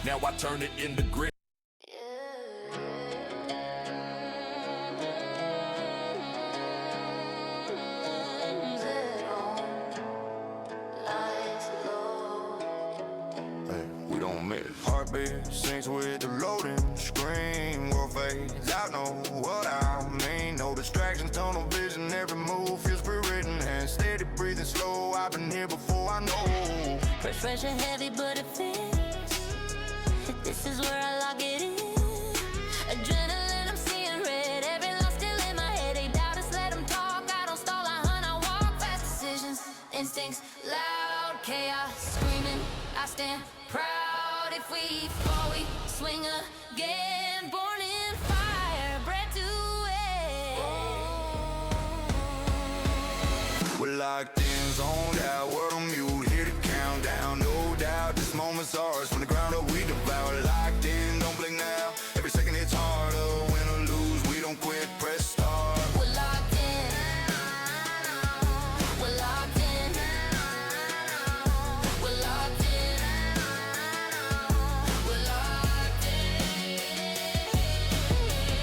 Now I turn it into grit. We don't miss. Heartbeat syncs with the loading screen. World fades out, know what I mean. No distractions, tunnel vision. Every move feels pre-written and steady breathing slow. I've been here before, I know. Pressure heavy, but it fits. This is where I lock it in. Adrenaline, I'm seeing red. Every loss still in my head. They doubt us, let them talk. I don't stall, I hunt, I walk. Fast decisions, instincts, loud chaos. Screaming, I stand proud. If we fall, we swing again. Born in fire, bred to it. We're locked in, zoned out, world on mute. Hear the countdown, no doubt. This moment's ours. From the ground up, we devour. Locked in, don't blink now. Every second it's harder. Win or lose, we don't quit. Press start. We're locked in. We're locked in. We're locked in. We're locked in.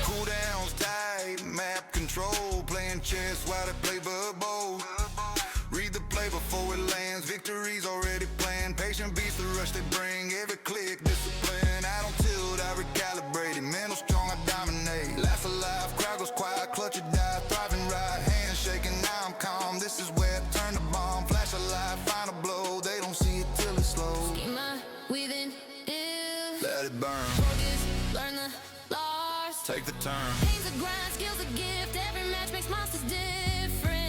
Cool downs tight, map control. Playing chess while they play both. Read the play before it lands. Victory's already planned. Patient beats the rush they bring. Every click, discipline. I don't tilt, I recalibrate it. Mental strong, I dominate. Laugh alive, crowd goes quiet. Clutch or die, thriving right. Hands shaking, now I'm calm. This is where I turn the bomb. Flash a light, final blow. They don't see it till it's slow. Schema weaving, ill. Let it burn. Focus, learn the loss. Take the turn. Pain's a grind, skill's a gift. Every match makes monsters different.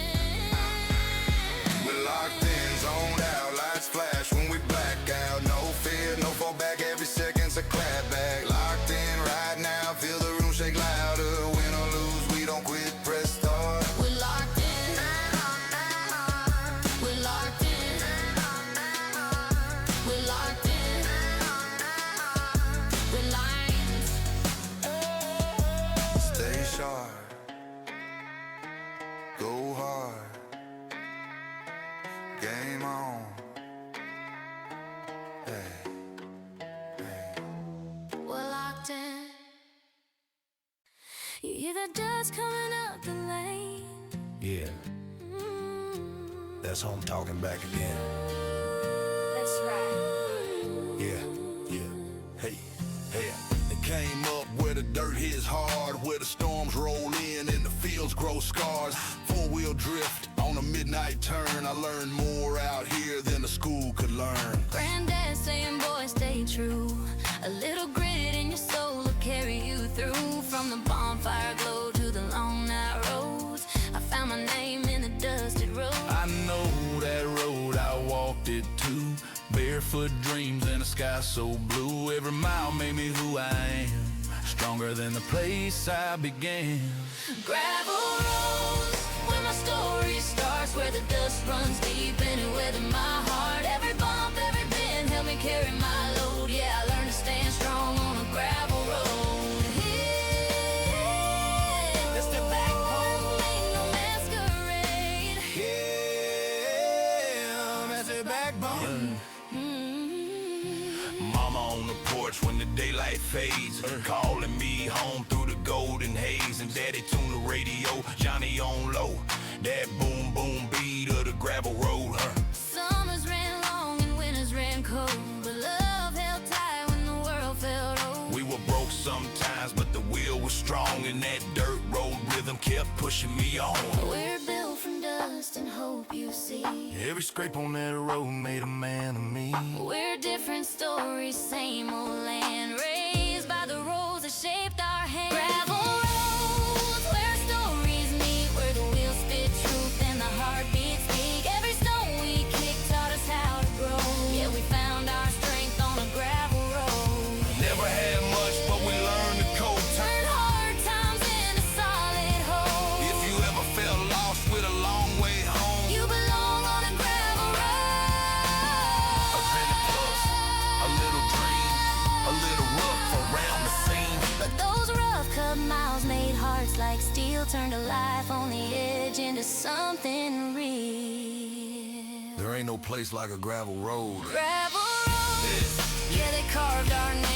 We're locked in, zoned out, lights flash when we black out. No fear, no fallback, every second's a clap back. Locked in right now, feel the room shake louder. Win or lose, we don't quit, press start. We're locked in. We're locked in. We're locked in. We're lions. Stay sharp, go hard, game on. Hey, hey. We're locked in. You hear the dust coming up the lane. Yeah, that's home talking back again. That's right. Yeah, yeah, hey, hey. It came up where the dirt hits hard, where the storms roll in and the fields grow scars. Four-wheel drift on a midnight turn. I learned more out here than the school could learn. Granddad saying, boy, stay true. A little grit in your soul will carry you through. From the bonfire glow to the long night roads, I found my name in the dusted road. I know that road, I walked it too. Barefoot dreams in a sky so blue. Every mile made me who I am, stronger than the place I began. Gravel roads, where my story starts, where the dust runs deep and it weathered my heart. Every bump, every bend helped me carry my load. Yeah, I learned to stand strong on a gravel road. Yeah, that's the backbone, ain't no masquerade. Yeah, that's the backbone. Mama on the porch when the daylight fades, calling me home through the golden haze. And daddy tune the radio, Johnny on low. That boom boom beat of the gravel road. Summers ran long and winters ran cold, but love held tight when the world felt old. We were broke sometimes, but the will was strong, and that dirt road rhythm kept pushing me on. We're built from dust and hope, you see. Every scrape on that road made a man of me. We're different stories, same old land, raised by the roads that shaped our hands. Gravel roads, where stories meet, where the wheels spit truth and the heartbeat speak. Every stone we kicked taught us how to grow. Yeah, we found our strength on a gravel road. Never had much, but we learned the code. Turn hard times into solid hope. If you ever felt lost with a long way home, You belong on a gravel road. a penny plus, a little dream, a little rough around the seam. But those rough cut miles made hearts like steel, turned a life on the edge into something real. There ain't no place like a gravel road. Gravel roads, yeah, they carved our names.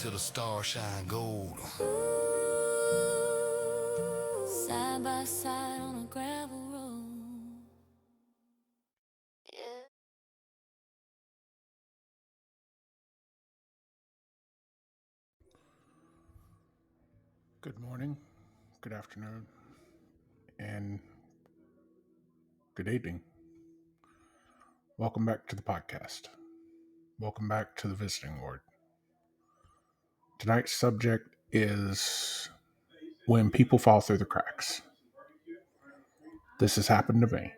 till the stars shine gold. Side by side on a gravel road. Yeah. Good morning, good afternoon, and good evening. Welcome back to the podcast. Welcome back to the visiting ward. Tonight's subject is when people fall through the cracks. This has happened to me.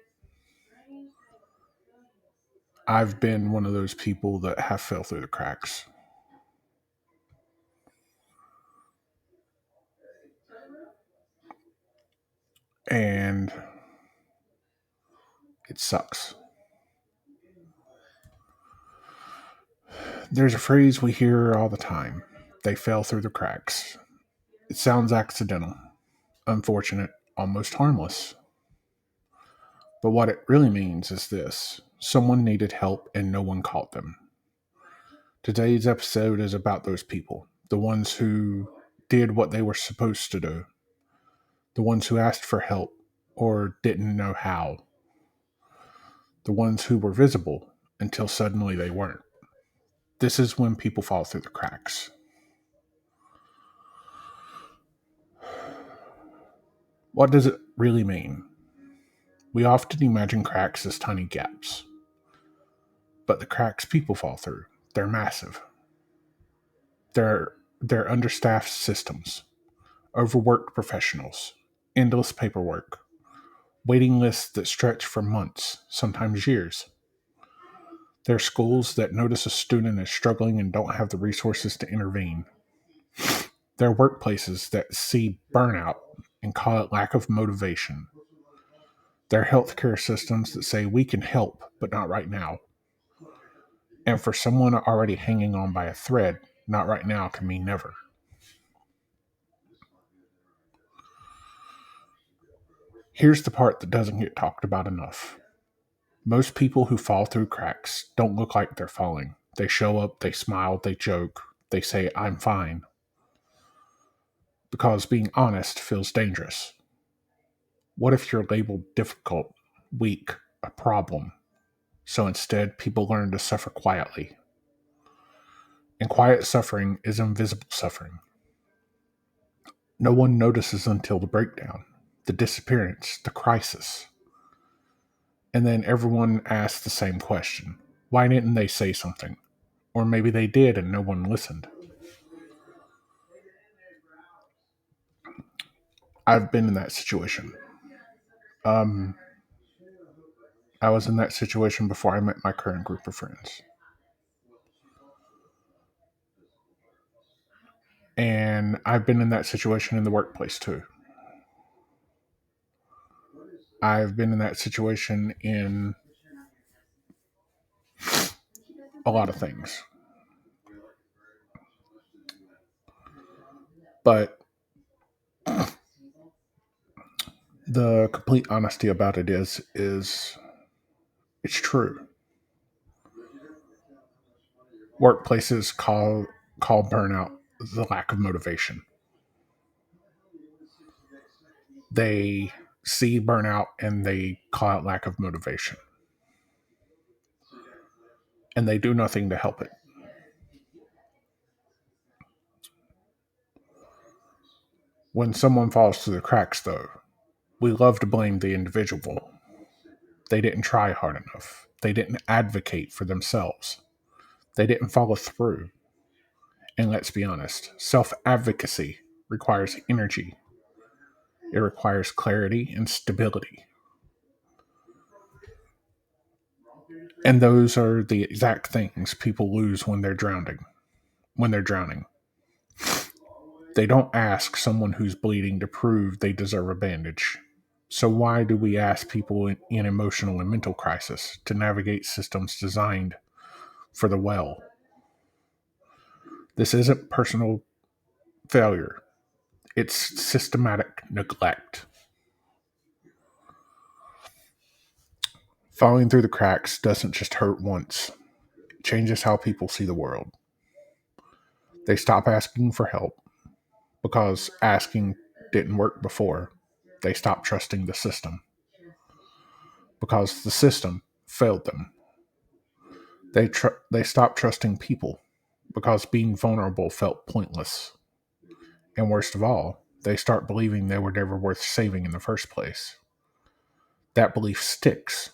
I've been one of those people that have fell through the cracks. And it sucks. There's a phrase we hear all the time. They fell through the cracks. It sounds accidental, unfortunate, almost harmless. But what it really means is this: someone needed help and no one caught them. Today's episode is about those people, the ones who did what they were supposed to do, the ones who asked for help or didn't know how, the ones who were visible until suddenly they weren't. This is when people fall through the cracks. What does it really mean? We often imagine cracks as tiny gaps, but the cracks people fall through, they're massive. They're understaffed systems, overworked professionals, endless paperwork, waiting lists that stretch for months, sometimes years. There are schools that notice a student is struggling and don't have the resources to intervene. There are workplaces that see burnout and call it lack of motivation. There are healthcare systems that say we can help, but not right now. And for someone already hanging on by a thread, not right now can mean never. Here's the part that doesn't get talked about enough. Most people who fall through cracks don't look like they're falling. They show up, they smile, they joke, they say, I'm fine. Because being honest feels dangerous. What if you're labeled difficult, weak, a problem? So instead, people learn to suffer quietly. And quiet suffering is invisible suffering. No one notices until the breakdown, the disappearance, the crisis. And then everyone asks the same question. Why didn't they say something? Or maybe they did and no one listened. I've been in that situation. I was in that situation before I met my current group of friends. And I've been in that situation in the workplace too. I've been in that situation in a lot of things. But the complete honesty about it is it's true. Workplaces call burnout the lack of motivation. They see burnout and they call it lack of motivation. And they do nothing to help it. When someone falls through the cracks, though, we love to blame the individual. They didn't try hard enough. They didn't advocate for themselves. They didn't follow through. And let's be honest, self-advocacy requires energy. It requires clarity and stability. And those are the exact things people lose when they're drowning. They don't ask someone who's bleeding to prove they deserve a bandage. So why do we ask people in emotional and mental crisis to navigate systems designed for the well? This isn't personal failure. It's systematic neglect. Falling through the cracks doesn't just hurt once. It changes how people see the world. They stop asking for help because asking didn't work before. They stop trusting the system because the system failed them. They stop trusting people because being vulnerable felt pointless. And worst of all, they start believing they were never worth saving in the first place. That belief sticks,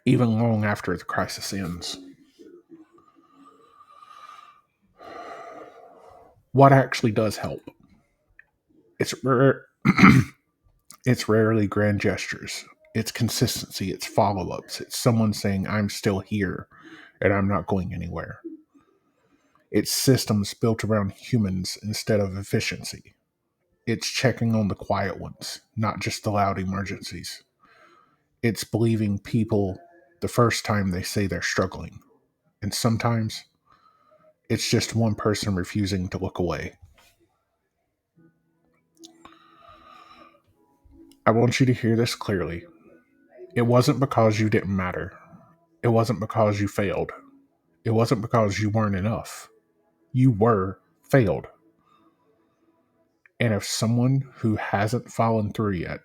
even long after the crisis ends. What actually does help? It's rare, it's rarely grand gestures. It's consistency, it's follow-ups, it's someone saying, I'm still here and I'm not going anywhere. It's systems built around humans instead of efficiency. It's checking on the quiet ones, not just the loud emergencies. It's believing people the first time they say they're struggling. And sometimes it's just one person refusing to look away. I want you to hear this clearly. It wasn't because you didn't matter. It wasn't because you failed. It wasn't because you weren't enough. You were failed. And if someone who hasn't fallen through yet,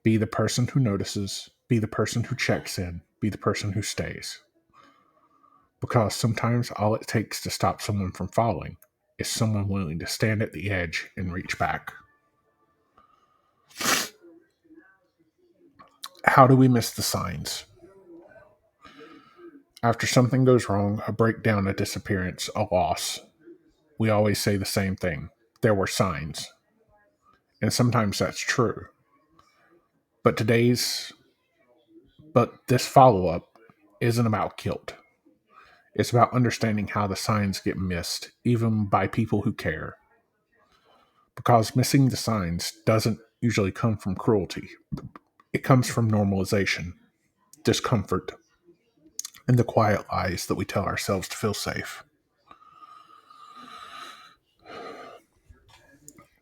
be the person who notices, be the person who checks in, be the person who stays. Because sometimes all it takes to stop someone from falling is someone willing to stand at the edge and reach back. How do we miss the signs? After something goes wrong, a breakdown, a disappearance, a loss, we always say the same thing. There were signs. And sometimes that's true. But this follow-up isn't about guilt. It's about understanding how the signs get missed, even by people who care. Because missing the signs doesn't usually come from cruelty. It comes from normalization, discomfort, and the quiet lies that we tell ourselves to feel safe.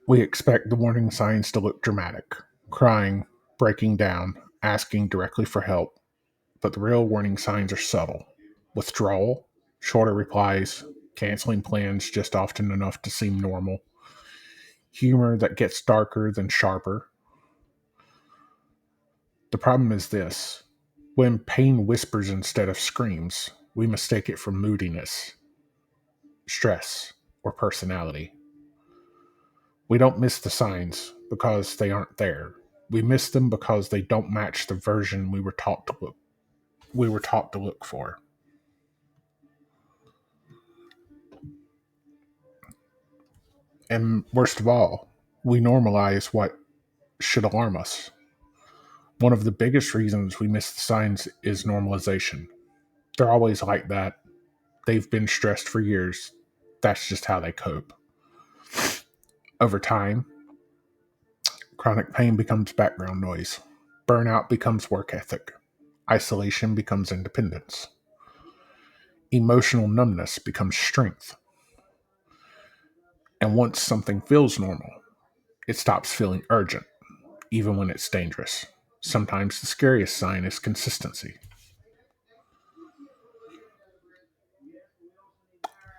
We expect the warning signs to look dramatic, crying, breaking down, asking directly for help, but the real warning signs are subtle. Withdrawal, shorter replies, canceling plans just often enough to seem normal, humor that gets darker than sharper. The problem is this: when pain whispers instead of screams, we mistake it for moodiness, stress, or personality. We don't miss the signs because they aren't there. We miss them because they don't match the version we were taught to look for. And worst of all, we normalize what should alarm us. One of the biggest reasons we miss the signs is normalization. They're always like that. They've been stressed for years. That's just how they cope. Over time, chronic pain becomes background noise. Burnout becomes work ethic. Isolation becomes independence. Emotional numbness becomes strength. And once something feels normal, it stops feeling urgent, even when it's dangerous. Sometimes the scariest sign is consistency.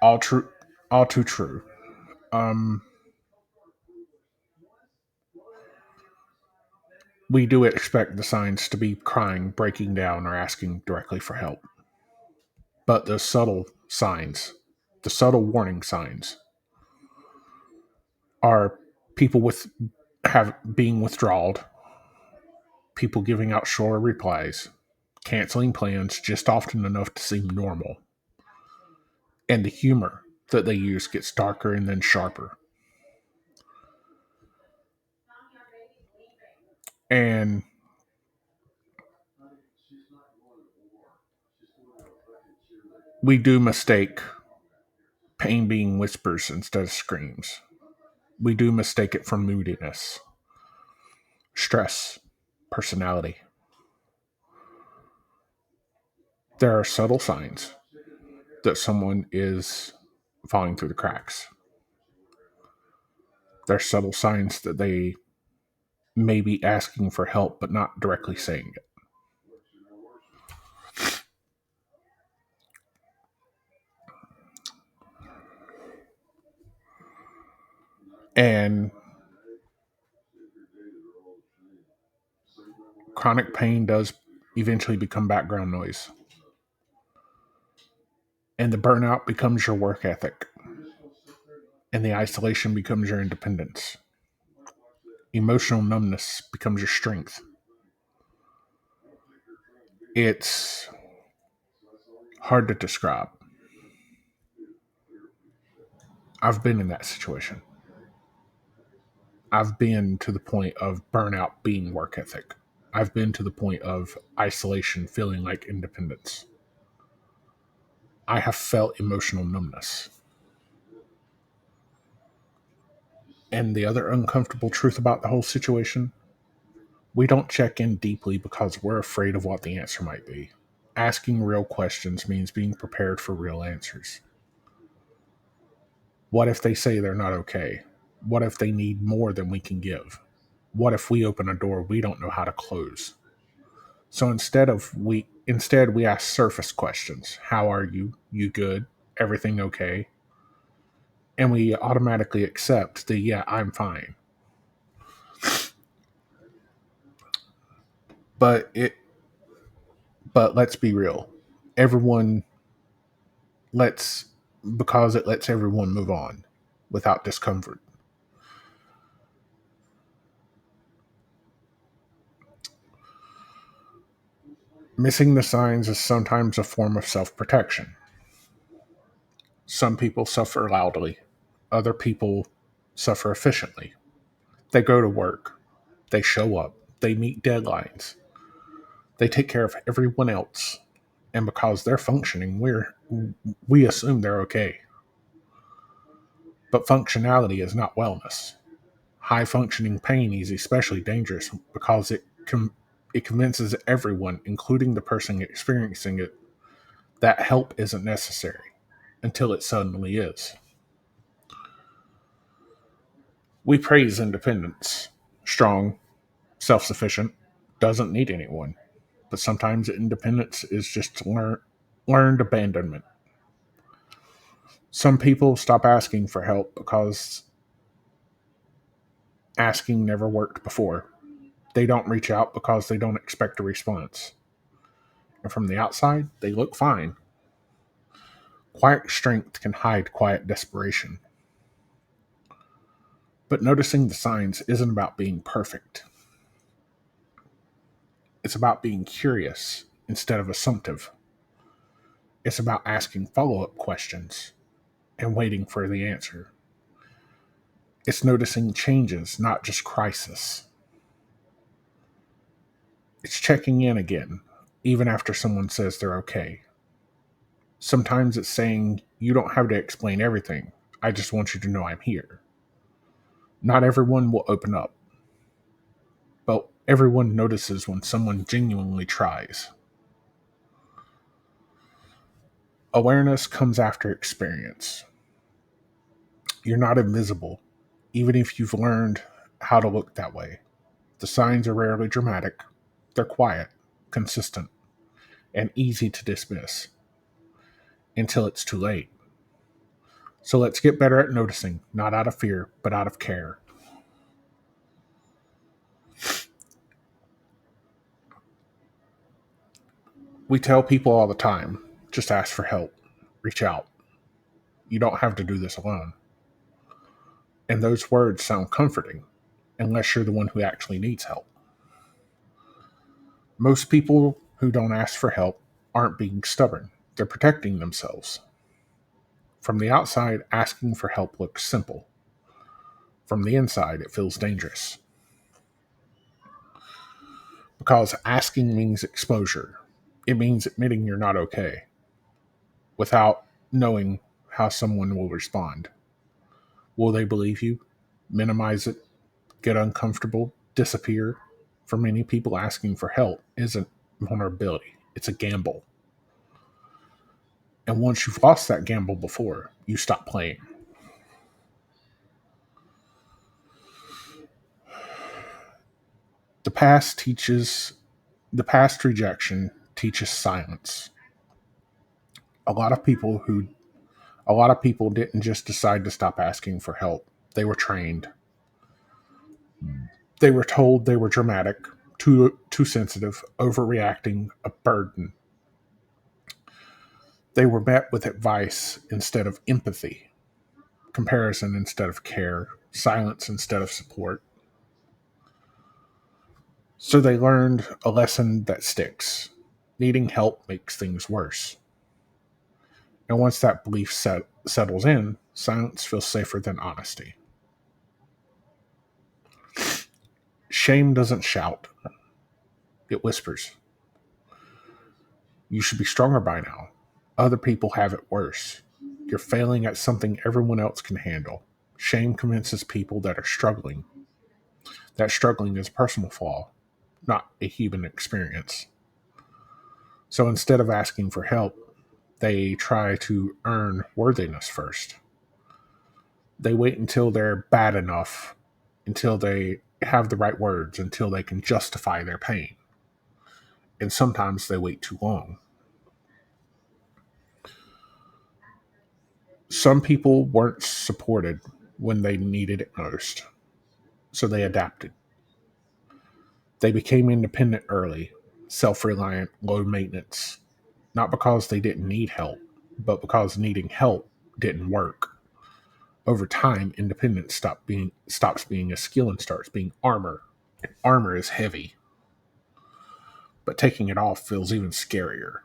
All true, all too true. Um, we do expect the signs to be crying, breaking down, or asking directly for help. But the subtle signs, the subtle warning signs, are people with have being withdrawed, people giving out shorter replies, canceling plans just often enough to seem normal, and the humor that they use gets darker and then sharper. And we do mistake pain being whispers instead of screams. We do mistake it for moodiness, stress, personality. There are subtle signs that someone is falling through the cracks. There are subtle signs that they may be asking for help but not directly saying it. And chronic pain does eventually become background noise. And the burnout becomes your work ethic. And the isolation becomes your independence. Emotional numbness becomes your strength. It's hard to describe. I've been in that situation. I've been to the point of burnout being work ethic. I've been to the point of isolation feeling like independence. I have felt emotional numbness. And the other uncomfortable truth about the whole situation, we don't check in deeply because we're afraid of what the answer might be. Asking real questions means being prepared for real answers. What if they say they're not okay? What if they need more than we can give? What if we open a door we don't know how to close? So instead we ask surface questions. How are you? You good? Everything okay? And we automatically accept the yeah, I'm fine. But it but let's be real. Everyone lets because it lets everyone move on without discomfort. Missing the signs is sometimes a form of self-protection. Some people suffer loudly. Other people suffer efficiently. They go to work. They show up. They meet deadlines. They take care of everyone else. And because they're functioning, we assume they're okay. But functionality is not wellness. High functioning pain is especially dangerous because it convinces everyone, including the person experiencing it, that help isn't necessary until it suddenly is. We praise independence, strong, self sufficient, doesn't need anyone. But sometimes independence is just learned abandonment. Some people stop asking for help because asking never worked before. They don't reach out because they don't expect a response. And from the outside, they look fine. Quiet strength can hide quiet desperation. But noticing the signs isn't about being perfect. It's about being curious instead of assumptive. It's about asking follow up questions and waiting for the answer. It's noticing changes, not just crisis. It's checking in again, even after someone says they're okay. Sometimes it's saying, you don't have to explain everything. I just want you to know I'm here. Not everyone will open up, but everyone notices when someone genuinely tries. Awareness comes after experience. You're not invisible, even if you've learned how to look that way. The signs are rarely dramatic, they're quiet, consistent, and easy to dismiss until it's too late. So let's get better at noticing, not out of fear, but out of care. We tell people all the time, just ask for help, reach out. You don't have to do this alone. And those words sound comforting, unless you're the one who actually needs help. Most people who don't ask for help aren't being stubborn, they're protecting themselves. From the outside, asking for help looks simple. From the inside, it feels dangerous. Because asking means exposure. It means admitting you're not okay without knowing how someone will respond. Will they believe you? Minimize it? Get uncomfortable? Disappear? For many people, asking for help isn't vulnerability, it's a gamble. And once you've lost that gamble before, you stop playing. The past teaches, the past rejection teaches silence. A lot of people who, a lot of people didn't just decide to stop asking for help. They were trained. They were told they were dramatic, too sensitive, overreacting, a burden. They were met with advice instead of empathy, comparison instead of care, silence instead of support. So they learned a lesson that sticks. Needing help makes things worse. And once that belief settles in, silence feels safer than honesty. Shame doesn't shout, it whispers. You should be stronger by now. Other people have it worse. You're failing at something everyone else can handle. Shame convinces people that are struggling. That struggling is a personal flaw, not a human experience. So instead of asking for help, they try to earn worthiness first. They wait until they're bad enough, until they have the right words, until they can justify their pain. And sometimes they wait too long. Some people weren't supported when they needed it most, so they adapted. They became independent early, self reliant, low maintenance, not because they didn't need help, but because needing help didn't work. Over time, independence stops being a skill and starts being armor. Armor is heavy, but taking it off feels even scarier.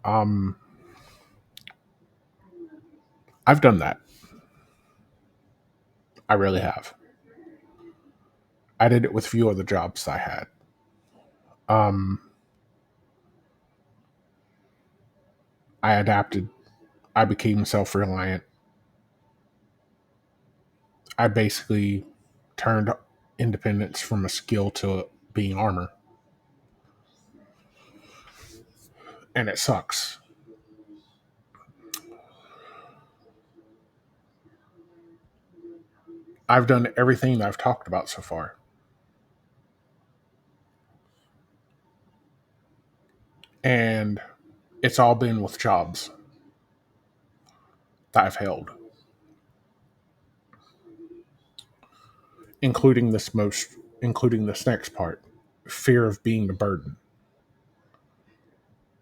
Um, I've done that. I really have. I did it with a few other jobs I had. Um, I adapted. I became self reliant. I basically turned independence from a skill to being armor, and it sucks. I've done everything that I've talked about so far, and it's all been with jobs that I've held, including including this next part, fear of being a burden.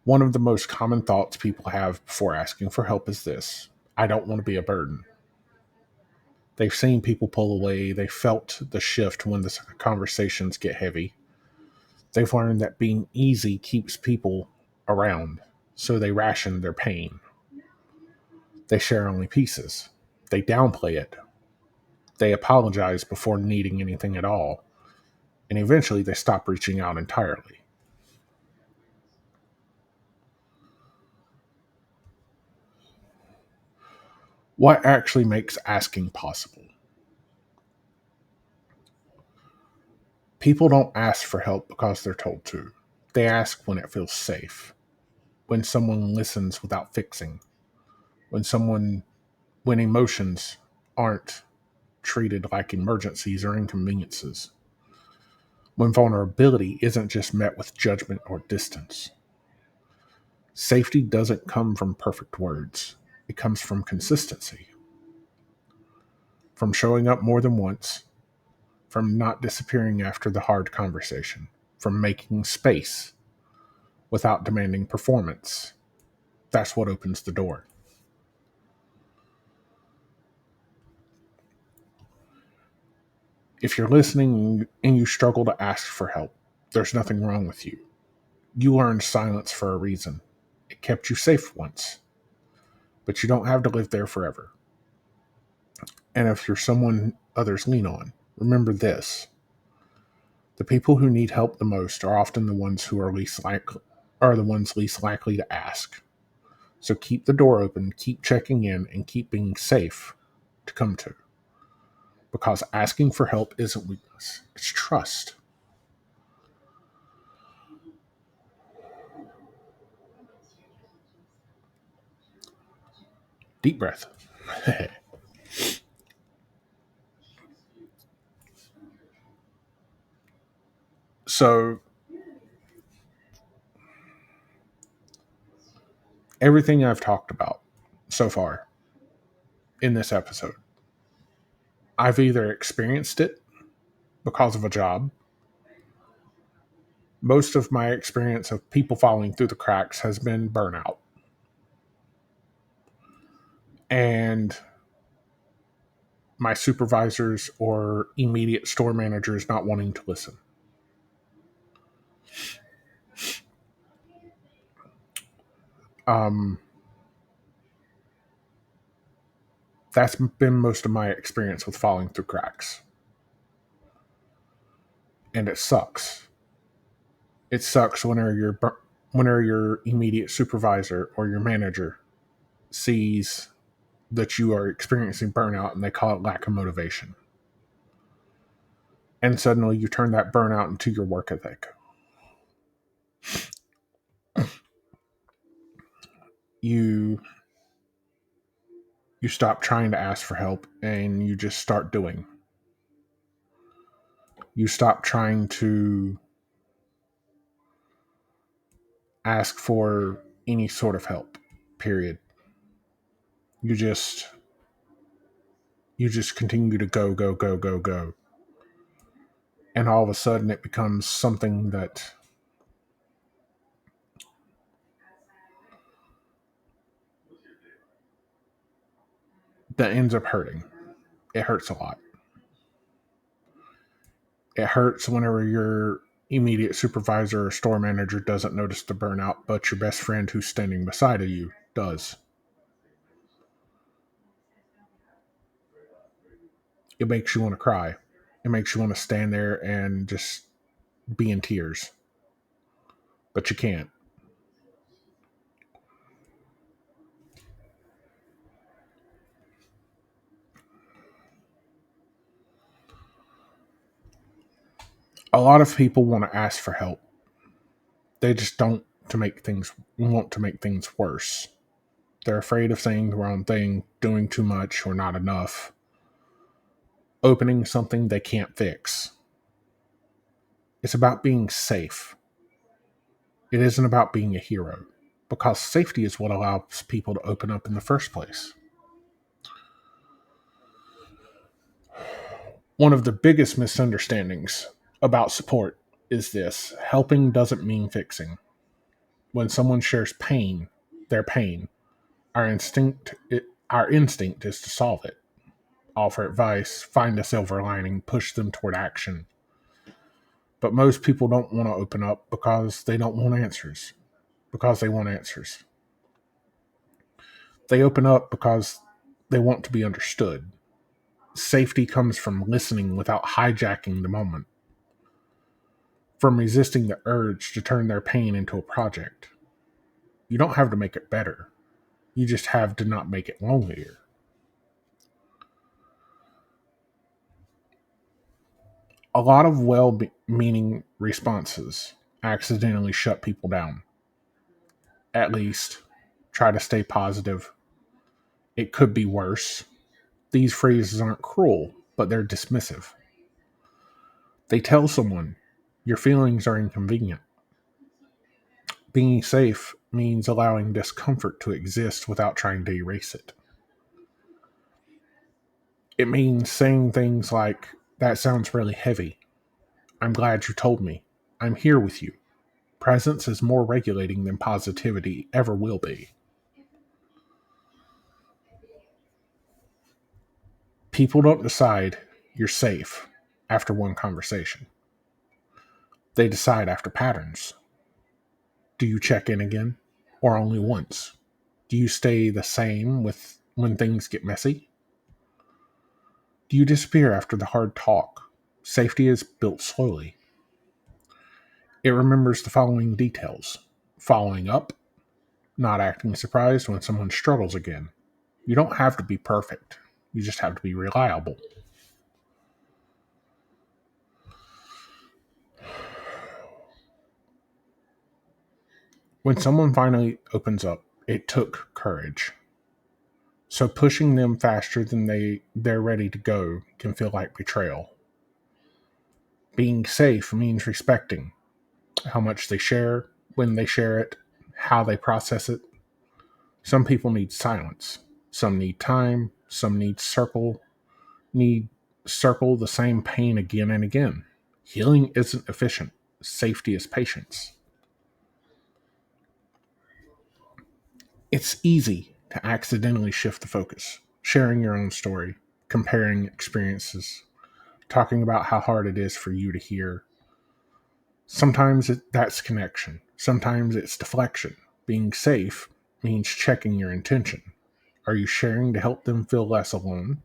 One of the most common thoughts people have before asking for help is this: I don't want to be a burden. They've seen people pull away, they felt the shift when the conversations get heavy. They've learned that being easy keeps people around, so they ration their pain. They share only pieces. They downplay it. They apologize before needing anything at all. And eventually they stop reaching out entirely. What actually makes asking possible? People don't ask for help because they're told to. They ask when it feels safe, when someone listens without fixing, when someone when emotions aren't treated like emergencies or inconveniences, when vulnerability isn't just met with judgment or distance. Safety doesn't come from perfect words. It comes from consistency, from showing up more than once, from not disappearing after the hard conversation, from making space without demanding performance. That's what opens the door. If you're listening and you struggle to ask for help, there's nothing wrong with you. You learned silence for a reason. It kept you safe once, but you don't have to live there forever. And if you're someone others lean on, remember this: the people who need help the most are often the ones who are the ones least likely to ask. So keep the door open, keep checking in, and keep being safe to come to. Because asking for help isn't weakness, it's trust. Deep breath. So Everything I've talked about so far in this episode, I've either experienced it because of a job. Most of my experience of people falling through the cracks has been burnout. And my supervisors or immediate store managers not wanting to listen. Um, that's been most of my experience with falling through cracks. And it sucks. It sucks whenever your immediate supervisor or your manager sees that you are experiencing burnout and they call it lack of motivation. And suddenly you turn that burnout into your work ethic. You stop trying to ask for help and you just start doing. You stop trying to ask for any sort of help. Period. You just continue to go, go, go, go, go. And all of a sudden it becomes something that ends up hurting. It hurts a lot. It hurts whenever your immediate supervisor or store manager doesn't notice the burnout, but your best friend who's standing beside of you does. It makes you want to cry. It makes you want to stand there and just be in tears. But you can't. A lot of people want to ask for help. They just don't want to make things worse. They're afraid of saying the wrong thing, doing too much or not enough, opening something they can't fix. It's about being safe. It isn't about being a hero, because safety is what allows people to open up in the first place. One of the biggest misunderstandings about support is this: helping doesn't mean fixing. When someone shares their pain, our instinct is to solve it, offer advice, find a silver lining, push them toward action. But most people don't want to open up because they don't want answers, because they want answers. They open up because they want to be understood. Safety comes from listening without hijacking the moment, from resisting the urge to turn their pain into a project. You don't have to make it better. You just have to not make it lonelier. A lot of well-meaning responses accidentally shut people down. At least, try to stay positive. It could be worse. These phrases aren't cruel, but they're dismissive. They tell someone, your feelings are inconvenient. Being safe means allowing discomfort to exist without trying to erase it. It means saying things like, that sounds really heavy. I'm glad you told me. I'm here with you. Presence is more regulating than positivity ever will be. People don't decide you're safe after one conversation. They decide after patterns. Do you check in again? Or only once? Do you stay the same when things get messy? Do you disappear after the hard talk? Safety is built slowly. It remembers the following details: following up, not acting surprised when someone struggles again. You don't have to be perfect. You just have to be reliable. When someone finally opens up, it took courage. So pushing them faster than they're ready to go can feel like betrayal. Being safe means respecting how much they share, when they share it, how they process it. Some people need silence. Some need time. Some need circle the same pain again and again. Healing isn't efficient. Safety is patience. It's easy to accidentally shift the focus, sharing your own story, comparing experiences, talking about how hard it is for you to hear. Sometimes that's connection. Sometimes it's deflection. Being safe means checking your intention. Are you sharing to help them feel less alone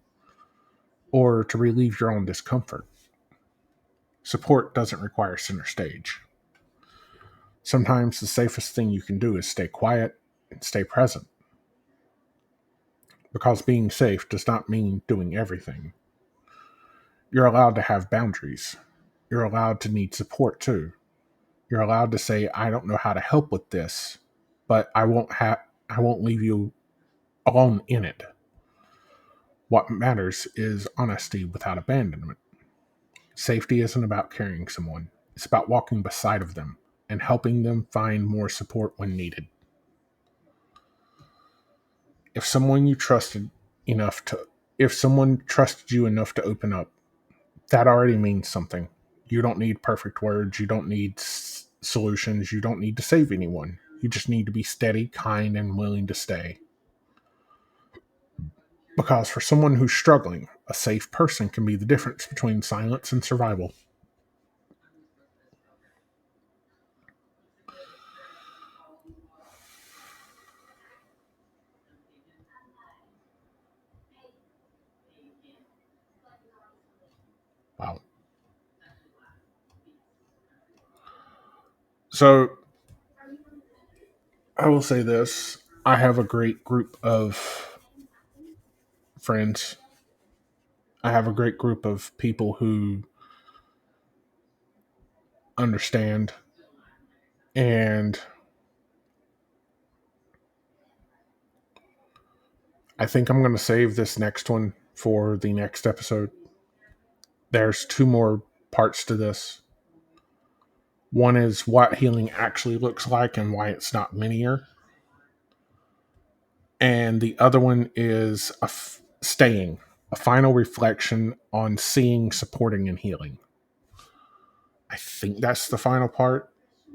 or to relieve your own discomfort? Support doesn't require center stage. Sometimes the safest thing you can do is stay quiet and stay present. Because being safe does not mean doing everything. You're allowed to have boundaries. You're allowed to need support too. You're allowed to say, I don't know how to help with this, but I won't leave you alone in it. What matters is honesty without abandonment. Safety isn't about carrying someone. It's about walking beside of them and helping them find more support when needed. If someone you trusted enough to if someone trusted you enough to open up, that already means something. You don't need perfect words, you don't need solutions, you don't need to save anyone. You just need to be steady, kind, and willing to stay. Because for someone who's struggling, a safe person can be the difference between silence and survival. Wow. So I will say this. I have a great group of friends. I have a great group of people who understand. And I think I'm going to save this next one for the next episode. There's two more parts to this. One is what healing actually looks like and why it's not linear. And the other one is staying, a final reflection on seeing, supporting, and healing. I think that's the final part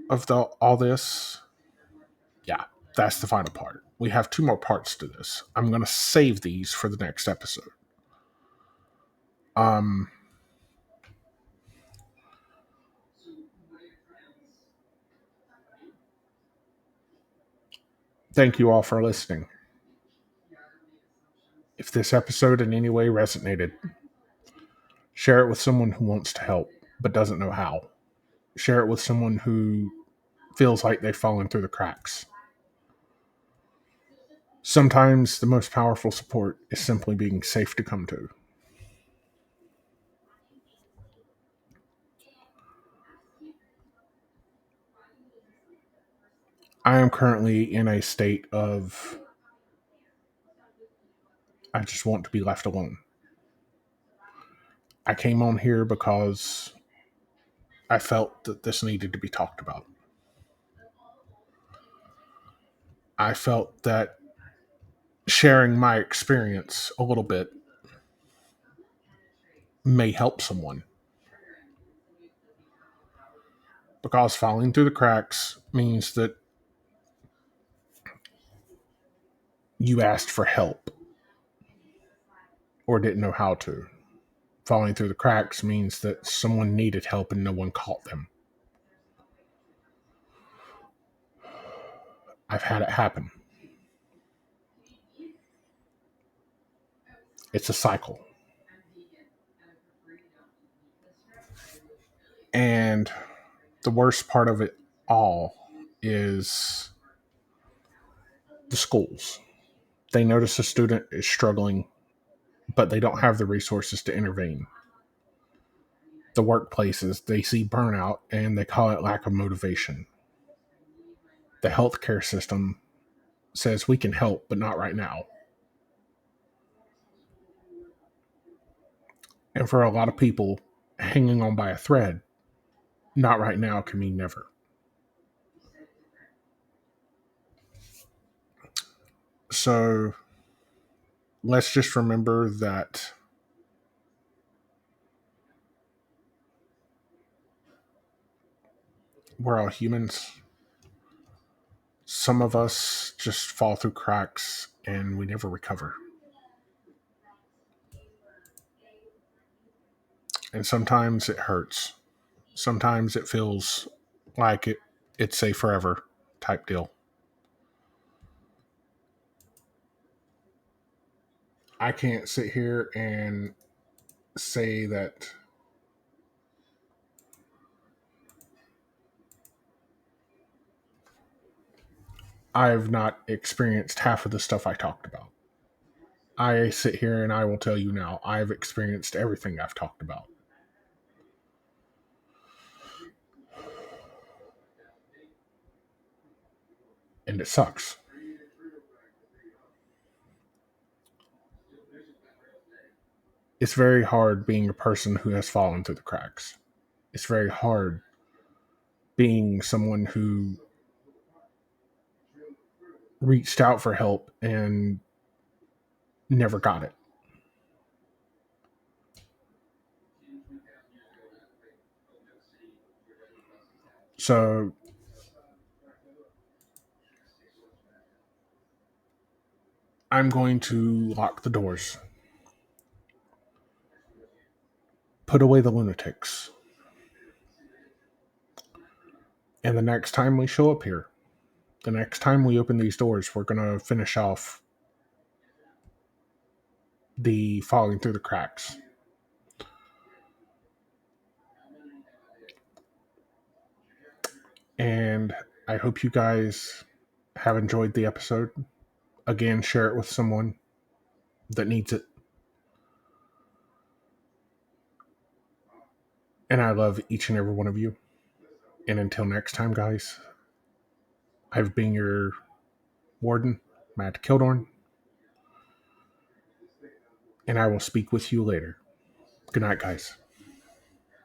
of all this. Yeah, that's the final part. We have two more parts to this. I'm going to save these for the next episode. Um, Thank you all for listening. If this episode in any way resonated, share it with someone who wants to help but doesn't know how. Share it with someone who feels like they've fallen through the cracks. Sometimes the most powerful support is simply being safe to come to. I am currently in a state of I just want to be left alone. I came on here because I felt that this needed to be talked about. I felt that sharing my experience a little bit may help someone. Because falling through the cracks means that you asked for help or didn't know how to. Falling through the cracks means that someone needed help and no one caught them. I've had it happen. It's a cycle. And the worst part of it all is the schools. They notice a student is struggling, but they don't have the resources to intervene. The workplaces, they see burnout and they call it lack of motivation. The healthcare system says we can help, but not right now. And for a lot of people, hanging on by a thread, not right now can mean never. So let's just remember that we're all humans. Some of us just fall through cracks and we never recover. And sometimes it hurts. Sometimes it feels like it's a forever type deal. I can't sit here and say that I've not experienced half of the stuff I talked about. I sit here and I will tell you now, I've experienced everything I've talked about. And it sucks. It's very hard being a person who has fallen through the cracks. It's very hard being someone who reached out for help and never got it. So I'm going to lock the doors, put away the lunatics, and the next time we show up here, the next time we open these doors, we're going to finish off the falling through the cracks. And I hope you guys have enjoyed the episode. Again, share it with someone that needs it. And I love each and every one of you. And until next time, guys, I've been your warden, Matt Kildorn, and I will speak with you later. Good night, guys.